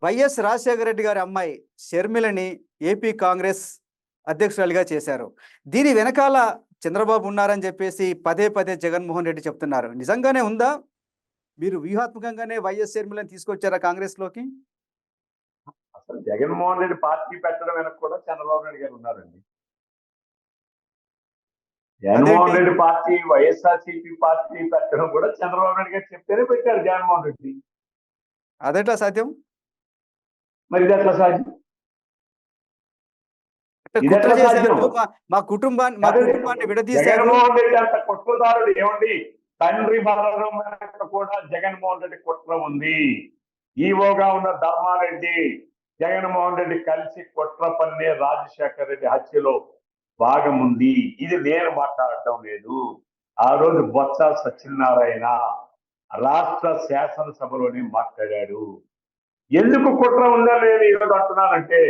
YS Rajasekhara Reddy గారి అమ్మాయి షర్మిలని AP Congress అధ్యక్షురాలిగా చేశారు. దీని వెనకాల చంద్రబాబు ఉన్నారని చెప్పేసి పదే పదే జగన్మోహన్ రెడ్డి చెప్తున్నారు. నిజంగానే ఉందా? మీరు వ్యూహాత్మకంగానే వైఎస్ షర్మిలని తీసుకొచ్చారా కాంగ్రెస్లోకి? అసలు జగన్మోహన్ రెడ్డి పార్టీ పెట్టడం వెనక కూడా చంద్రబాబు నాయుడు గారు ఉన్నారండి. జగన్మోహన్ రెడ్డి పార్టీ వైఎస్ఆర్సీపీ పార్టీ పెట్టడం కూడా చంద్రబాబు నాయుడు గారు చెప్తేనే పెట్టారు జగన్మోహన్ రెడ్డి. అదెట్లా సాధ్యం? మరి ఇది ఎట్లా సాధ్యం? మా కుటుంబాన్ని విడదీశారు. జగన్మోహన్ రెడ్డి అంత కుట్రదారుడు ఏమండి? తండ్రి మరణం వెనక కూడా జగన్మోహన్ రెడ్డి కుట్ర ఉంది. ఈవోగా ఉన్న ధర్మారెడ్డి జగన్మోహన్ రెడ్డి కలిసి కుట్ర పన్నే రాజశేఖర రెడ్డి హత్యలో భాగం ఉంది. ఇది నేను మాట్లాడటం లేదు. ఆ రోజు బొత్స సత్యనారాయణ రాష్ట్ర శాసనసభలోనే మాట్లాడాడు. ఎందుకు కుట్ర ఉందని నేను ఈరోజు అంటున్నానంటే,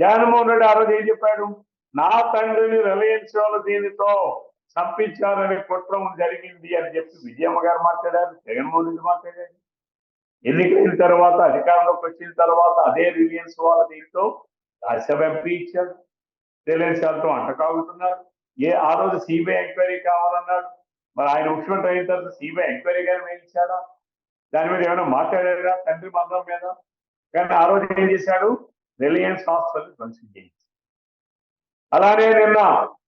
జగన్మోహన్ రెడ్డి ఆ రోజు ఏం చెప్పాడు? నా తండ్రిని రిలయన్స్ వాళ్ళు దీనితో చంపించారనే కుట్ర జరిగింది అని చెప్పి విజయమ్మ గారు మాట్లాడారు, జగన్మోహన్ రెడ్డి మాట్లాడారు. ఎన్నికైన తర్వాత అధికారంలోకి వచ్చిన తర్వాత అదే రిలయన్స్ వాళ్ళ దీంతో రాజ్యసభ ఎంపీ ఇచ్చారు. రిలయన్స్ వాళ్ళతో అంటకాగుతున్నారు. ఆ రోజు సిబిఐ ఎంక్వైరీ కావాలన్నాడు. మరి ఆయన ముఖ్యమంత్రి అయిన తర్వాత సిబిఐ ఎంక్వైరీ గారు వేయించాడా? దాని మీద ఏమైనా మాట్లాడారా తండ్రి మరణం మీద? కానీ ఆ రోజు ఏం చేశాడు? రిలయన్స్ హాస్పిటల్ ధ్వంసం చేయించారు. అలానే నిన్న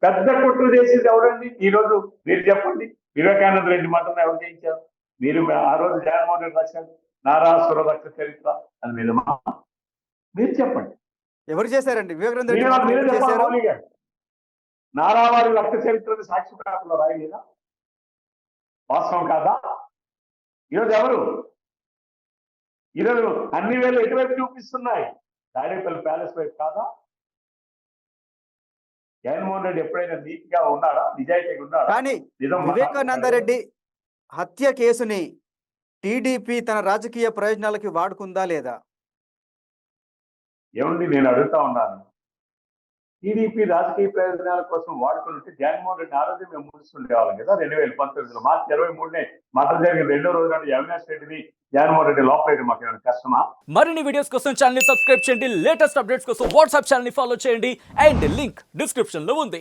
పెద్ద కుట్ర చేసేది ఎవరండి? ఈ రోజు మీరు చెప్పండి. వివేకానంద రెడ్డి మాత్రం ఎవరు చేయించారు? మీరు ఆ రోజు జగన్మోహన్ రెడ్డి రాశారు నారాసుర రక్త చరిత్ర, అది మీద మీరు చెప్పండి. ఎవరు చేశారండి? వివేకానంద రెడ్డి నారావారి రక్త చరిత్రని సాక్షి పేపర్లో రాయలేదా? వాస్తవం కాదా? ఈరోజు ఎవరు? ఈరోజు అన్ని వేలు ఎటువైపు చూపిస్తున్నాయి? తాడేపల్లి ప్యాలెస్ వైపు కాదా? జగన్మోహన్ రెడ్డి ఎప్పుడైనా నీతిగా ఉన్నాడా? నిజాయితీగా ఉన్నాడా? కానీ వివేకానంద రెడ్డి హత్య కేసుని టీడీపీ తన రాజకీయ ప్రయోజనాలకి వాడుకుందా లేదా? ఏమండి, నేను అడుగుతా ఉన్నాను. టీడీపీ రాజకీయ ప్రయోజనాల కోసం వాడుకుంటే జగన్మోహన్ రెడ్డి ఆరోగ్యం మేము ముగిస్తుండేవాళ్ళం కదా. 2019 మార్చి 23 మతం జరిగిన 2వ రోజు నాడు అవినాష్ రెడ్డిని జగన్మోహన్ రెడ్డి లోపల మాకు ఏమైనా కష్టమా? మరిన్ని వీడియోస్ కోసం ఛానల్ ని సబ్స్క్రైబ్ చేయండి. లేటెస్ట్ అప్డేట్స్ కోసం వాట్సాప్ ఛానల్ ని ఫాలో చేయండి. అండ్ లింక్ డిస్క్రిప్షన్ లో ఉంది.